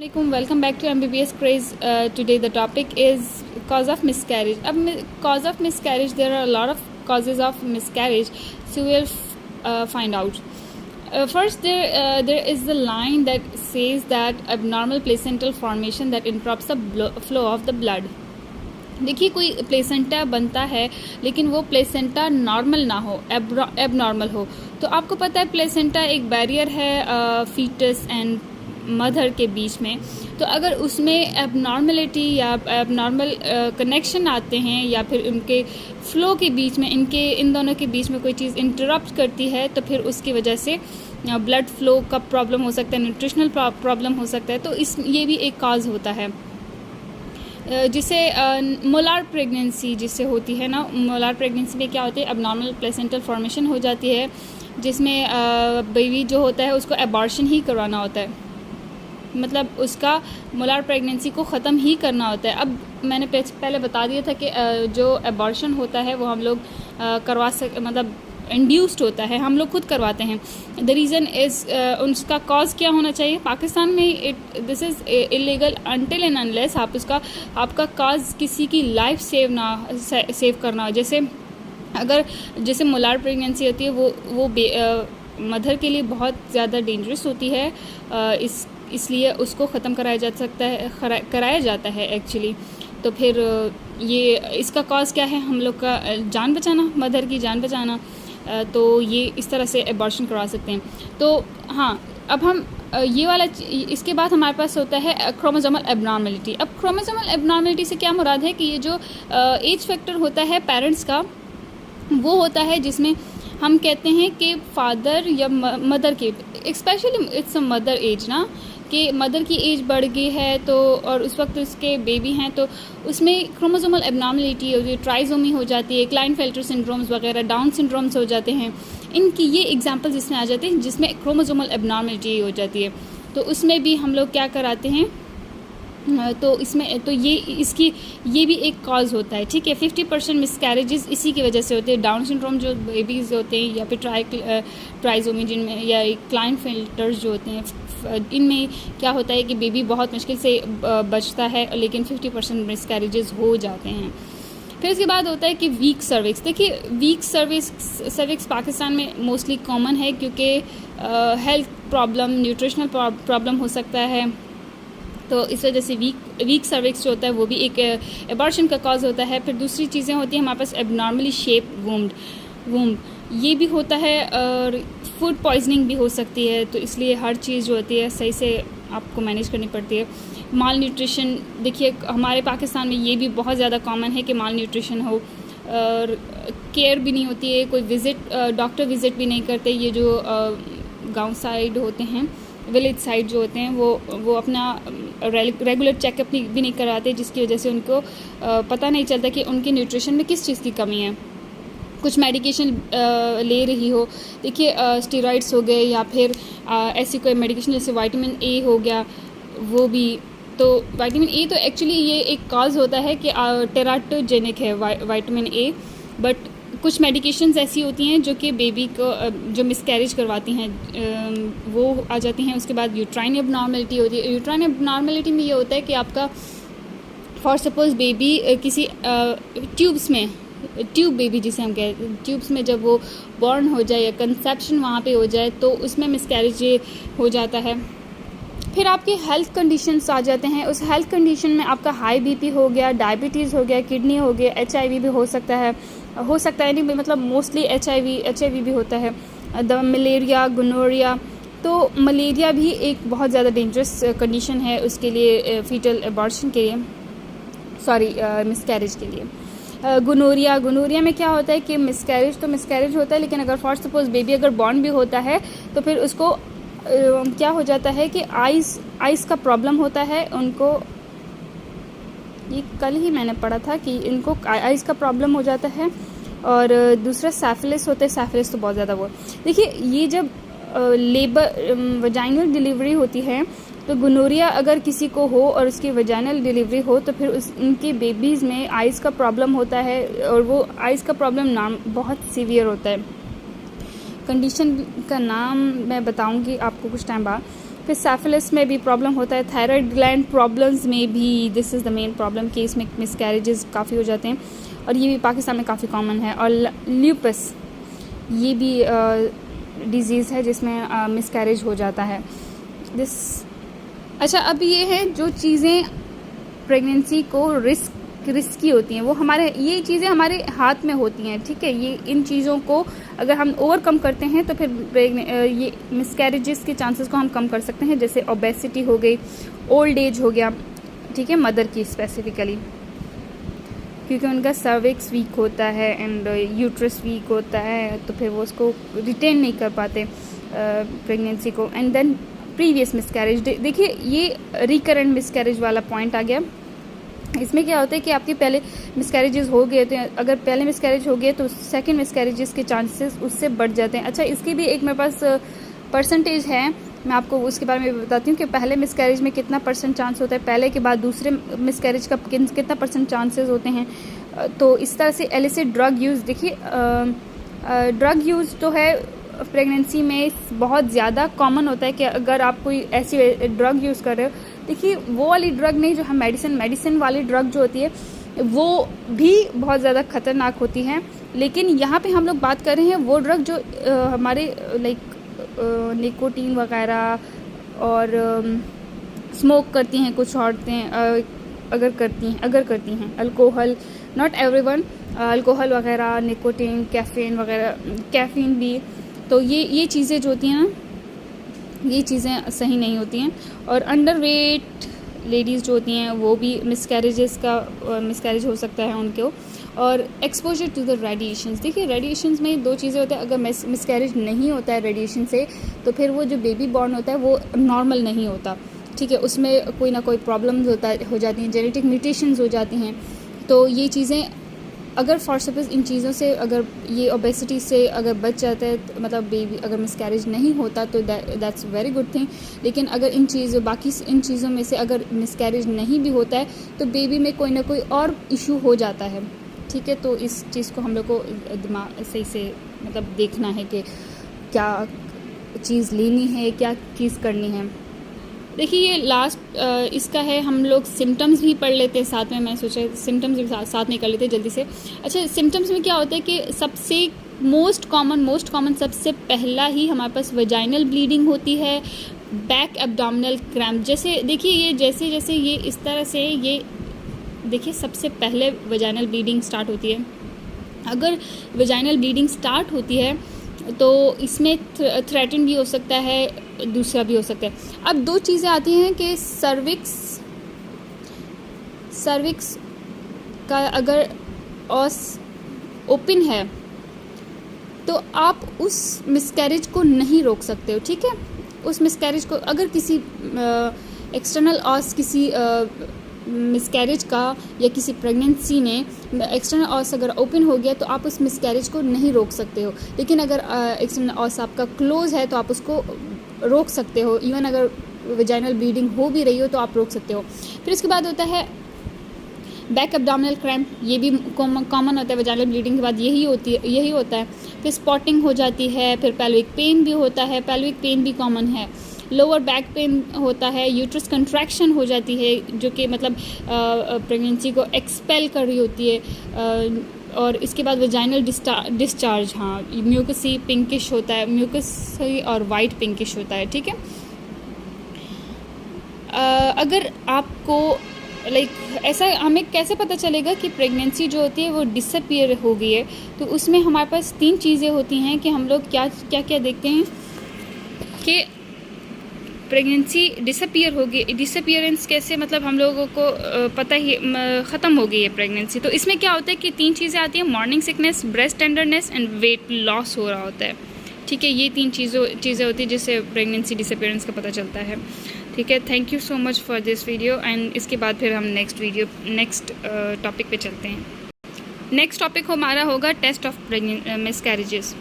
Assalamualaikum, welcome back to MBBS Craze. Today the topic is cause of miscarriage. Cause of miscarriage, there are a lot of causes of miscarriage, so we'll find out. First, there is the line that says that abnormal placental formation that interrupts the flow of the blood. देखिए, कोई placenta बनता है लेकिन वो placenta normal ना हो, abnormal हो. तो आपको पता है प्लेसेंटा एक बैरियर है फीटस एंड मदर के बीच में. तो अगर उसमें एबनॉर्मलिटी या एबनॉर्मल कनेक्शन आते हैं या फिर उनके फ्लो के बीच में इन दोनों के बीच में कोई चीज़ इंटरप्ट करती है, तो फिर उसकी वजह से ब्लड फ्लो का प्रॉब्लम हो सकता है, न्यूट्रिशनल प्रॉब्लम हो सकता है. तो ये भी एक काज होता है जिसे मोलार प्रेगनेंसी जिससे होती है ना. मोलार प्रेगनेंसी में क्या होती है, अबनॉर्मल प्लेसेंटल फॉर्मेशन हो जाती है जिसमें बेबी जो होता है उसको एबॉर्शन ही करवाना होता है. मतलब उसका मोलार प्रेगनेंसी को ख़त्म ही करना होता है. अब मैंने पहले बता दिया था कि जो एबॉर्शन होता है वो हम लोग मतलब इंड्यूस्ड होता है, हम लोग खुद करवाते हैं. द रीज़न इज़ उसका कॉज क्या होना चाहिए. पाकिस्तान में this is illegal until and unless आपका कॉज किसी की लाइफ सेव करना हो. जैसे मोलार प्रेगनेंसी होती है वो मदर के लिए बहुत ज़्यादा डेंजरस होती है. इसलिए उसको ख़त्म कराया जाता है एक्चुअली. तो फिर ये इसका कॉज क्या है, हम लोग का जान बचाना, मदर की जान बचाना. तो ये इस तरह से एबॉर्शन करवा सकते हैं. तो हाँ, अब हम ये वाला इसके बाद हमारे पास होता है क्रोमोसोमल एबनॉर्मलिटी. अब क्रोमोसोमल एबनॉर्मलिटी से क्या मुराद है कि ये जो एज फैक्टर होता है पेरेंट्स का, वो होता है जिसमें हम कहते हैं कि फादर या मदर के, specially it's a mother as ना, कि मदर की एज बढ़ गई है तो और उस वक्त उसके बेबी हैं तो उसमें क्रोमोसोमल एबनॉर्मलिटी होती है, ट्राइजोमी हो जाती है, क्लाइनफेल्टर सिंड्रोम्स वगैरह, डाउन सिंड्रोम्स हो जाते हैं. इनकी ये एग्जांपल्स इसमें आ जाते हैं जिसमें क्रोमोसोमल एबनॉर्मलिटी हो जाती है. तो उसमें भी हम लोग क्या कराते हैं, तो इसमें तो ये भी एक कॉज होता है. ठीक है, 50% मिसकैरेजेस इसी की वजह से होते हैं. डाउन सिंड्रोम जो बेबीज़ होते हैं या फिर ट्राइजोमी जिनमें या क्लाइनफेल्टर्स जो होते हैं, इनमें क्या होता है कि बेबी बहुत मुश्किल से बचता है लेकिन 50% मिसकैरेजेस हो जाते हैं. फिर इसके बाद होता है कि वीक सर्विक्स. देखिए, वीक सर्विक्स पाकिस्तान में मोस्टली कॉमन है क्योंकि हेल्थ प्रॉब्लम, न्यूट्रिशनल प्रॉब्लम हो सकता है. तो इस वजह से वीक सर्विक्स जो होता है वो भी एक एबॉर्शन का कॉज होता है. फिर दूसरी चीज़ें होती हैं हमारे पास एबनॉर्मली शेप वूम्ब, ये भी होता है. और फूड पॉइजनिंग भी हो सकती है. तो इसलिए हर चीज़ जो होती है सही से आपको मैनेज करनी पड़ती है. माल न्यूट्रिशन, देखिए हमारे पाकिस्तान में ये भी बहुत ज़्यादा कॉमन है कि माल न्यूट्रिशन हो और केयर भी नहीं होती है, कोई डॉक्टर विज़िट भी नहीं करते. ये जो गांव साइड होते हैं, विलेज साइड जो होते हैं, वो अपना रेगुलर चेकअप भी नहीं कराते, जिसकी वजह से उनको पता नहीं चलता कि उनके न्यूट्रिशन में किस चीज़ की कमी है. कुछ मेडिकेशन ले रही हो, देखिए स्टेरॉइड्स हो गए या फिर ऐसी कोई मेडिकेशन जैसे विटामिन ए हो गया, वो भी. तो विटामिन ए तो एक्चुअली ये एक कॉज होता है कि टेराटोजेनिक है विटामिन ए. बट कुछ मेडिकेशंस ऐसी होती हैं जो कि बेबी को जो मिसकैरेज करवाती हैं वो आ जाती हैं. उसके बाद यूट्राइन एबनॉर्मलिटी होती है. यूट्राइन एबनॉर्मलिटी में ये होता है कि आपका फॉर सपोज बेबी किसी ट्यूब बेबी जिसे हम कहते हैं, ट्यूब्स में जब वो बॉर्न हो जाए या कंसेप्शन वहाँ पे हो जाए तो उसमें मिसकैरेज हो जाता है. फिर आपके हेल्थ कंडीशंस आ जाते हैं. उस हेल्थ कंडीशन में आपका हाई बीपी हो गया, डायबिटीज़ हो गया, किडनी हो गया, HIV भी हो सकता है नहीं, मतलब मोस्टली HIV भी होता है. Malaria, gonorrhoea. तो मलेरिया भी एक बहुत ज़्यादा डेंजरस कंडीशन है उसके लिए, फीटल एबॉर्शन के लिए, मिसकैरेज के लिए. गोनोरिया में क्या होता है कि मिसकैरेज होता है, लेकिन अगर फॉर सपोज बेबी अगर बॉर्न भी होता है तो फिर उसको क्या हो जाता है कि आइस का प्रॉब्लम होता है उनको. ये कल ही मैंने पढ़ा था कि इनको आइस का प्रॉब्लम हो जाता है. और दूसरा सैफिलिस होता है. सैफिलिस तो बहुत ज़्यादा वो, देखिए ये जब वजाइनल डिलीवरी होती है तो गोनोरिया अगर किसी को हो और उसकी वजाइनल डिलीवरी हो तो फिर उनके बेबीज़ में आइस का प्रॉब्लम होता है. और वो आइस का प्रॉब्लम बहुत सीवियर होता है. कंडीशन का नाम मैं बताऊंगी आपको कुछ टाइम बाद. फिर सैफिलिस में भी प्रॉब्लम होता है, थायराइड ग्लैंड प्रॉब्लम्स में भी this is the main problem कि इसमें मिसकैरेजेस काफ़ी हो जाते हैं, और ये भी पाकिस्तान में काफ़ी कॉमन है। और ल्यूपस, ये भी डिजीज़ है जिसमें मिसकैरेज हो जाता है। अच्छा, अब ये है जो चीज़ें प्रेगनेंसी को रिस्की होती हैं, वो ये चीज़ें हमारे हाथ में होती हैं, ठीक है। ये इन चीज़ों को अगर हम ओवरकम करते हैं तो फिर ये मिसकैरेजेस के चांसेस को हम कम कर सकते हैं। जैसे ओबेसिटी हो गई, ओल्ड एज हो गया, ठीक है, मदर की स्पेसिफिकली, क्योंकि उनका सर्विक्स वीक होता है एंड यूट्रस वीक होता है, तो फिर वो उसको रिटेन नहीं कर पाते प्रेगनेंसी को। एंड देन प्रीवियस मिसकैरेज, देखिए ये रिकरेंट मिसकैरेज वाला पॉइंट आ गया। इसमें क्या होता है कि आपके पहले मिसकैरेजेस हो गए तो अगर पहले मिसकैरेज हो गए तो सेकंड मिसकैरेजेस के चांसेस उससे बढ़ जाते हैं। अच्छा, इसकी भी एक मेरे पास परसेंटेज है, मैं आपको उसके बारे में बताती हूँ कि पहले मिसकैरेज में कितना % चांस होता है, पहले के बाद दूसरे मिसकैरेज का कितना % चांसेस होते हैं। तो इस तरह से एलिसिड ड्रग यूज़, देखिए ड्रग यूज़ तो है प्रेगनेंसी में बहुत ज़्यादा कॉमन होता है कि अगर आप कोई ऐसी ड्रग यूज़ कर रहे हो, देखिए वो वाली ड्रग नहीं, जो हम मेडिसिन वाली ड्रग जो होती है वो भी बहुत ज़्यादा ख़तरनाक होती है। लेकिन यहाँ पे हम लोग बात कर रहे हैं वो ड्रग जो हमारे निकोटीन वगैरह और स्मोक करती हैं कुछ औरतें, अगर करती हैं अल्कोहल, नॉट एवरीवन, अल्कोहल वगैरह, निकोटीन, कैफ़ीन भी, तो ये चीज़ें जो होती हैं ना, ये चीज़ें सही नहीं होती हैं। और अंडरवेट लेडीज़ जो होती हैं वो भी मिसकैरेज हो सकता है उनको। और एक्सपोजर टू द रेडिएशंस, देखिए रेडिएशंस में दो चीज़ें होती हैं। अगर मिसकैरेज नहीं होता है रेडिएशन से, तो फिर वो जो बेबी बॉर्न होता है वो नॉर्मल नहीं होता, ठीक है, उसमें कोई ना कोई प्रॉब्लम्स हो जाती हैं, जेनेटिक म्यूटेशंस हो जाती हैं। तो ये चीज़ें अगर फॉर सपोज इन चीज़ों से, अगर ये ओबेसिटी से अगर बच जाता है, तो मतलब बेबी अगर मिसकैरेज नहीं होता तो दैट्स वेरी गुड थिंग। लेकिन अगर इन चीज़ों में से अगर मिसकैरेज नहीं भी होता है तो बेबी में कोई ना कोई और इशू हो जाता है, ठीक है। तो इस चीज़ को हम लोग को दिमाग सही से मतलब देखना है कि क्या चीज़ लेनी है, क्या चीज़ करनी है। देखिए ये लास्ट इसका है, हम लोग सिम्टम्स भी पढ़ लेते हैं साथ में, मैं सोचा सिम्टम्स भी साथ में कर लेते हैं जल्दी से। अच्छा, सिम्टम्स में क्या होता है कि सबसे मोस्ट कॉमन सबसे पहला ही हमारे पास वजाइनल ब्लीडिंग होती है, बैक एब्डोमिनल क्रैम्प। जैसे देखिए ये जैसे ये इस तरह से, ये देखिए सबसे पहले वजाइनल ब्लीडिंग स्टार्ट होती है। अगर वजाइनल ब्लीडिंग स्टार्ट होती है तो इसमें थ्रेटन भी हो सकता है, दूसरा भी हो सकता है। अब दो चीज़ें आती हैं कि सर्विक्स का अगर ऑस ओपन है तो आप उस मिसकैरेज को नहीं रोक सकते हो, ठीक है। उस मिसकैरेज को अगर किसी एक्सटर्नल ऑस किसी मिसकैरेज का या किसी प्रेगनेंसी ने एक्सटर्नल ऑस अगर ओपन हो गया तो आप उस मिसकैरेज को नहीं रोक सकते हो। लेकिन अगर एक्सटर्नल ऑस आपका क्लोज है तो आप उसको रोक सकते हो। इवन अगर वेजाइनल ब्लीडिंग हो भी रही हो तो आप रोक सकते हो। फिर इसके बाद होता है बैक एब्डोमिनल क्रैम्प, ये भी कॉमन होता है वेजाइनल ब्लीडिंग के बाद, यही होता है। फिर स्पॉटिंग हो जाती है, फिर पेल्विक पेन भी होता है, पेल्विक पेन भी कॉमन है। लोअर बैक पेन होता है, यूट्रस कंट्रैक्शन हो जाती है जो कि मतलब प्रेगनेंसी को एक्सपेल कर रही होती है। और इसके बाद वेजाइनल डिस्चार्ज, हाँ, म्यूकसी पिंकिश होता है, म्यूकसी और वाइट पिंकिश होता है, ठीक है। अगर आपको ऐसा हमें कैसे पता चलेगा कि प्रेगनेंसी जो होती है वो डिसअपीयर हो गई है, तो उसमें हमारे पास 3 चीज़ें होती हैं कि हम लोग क्या देखते हैं कि प्रेगनेंसी डिसअपीयर हो गई। डिसअपीयरेंस कैसे, मतलब हम लोगों को पता ही ख़त्म हो गई है प्रेगनेंसी। तो इसमें क्या होता है कि 3 चीज़ें आती हैं, morning sickness, breast tenderness and weight loss हो रहा होता है, ठीक है। ये 3 चीज़ें होती हैं जिससे प्रेगनेंसी डिसअपीयरेंस का पता चलता है, ठीक है। Thank you so much for this video. And इसके बाद फिर हम नेक्स्ट टॉपिक पे चलते हैं। नेक्स्ट टॉपिक हमारा होगा टेस्ट ऑफ मिसकैरेजेस।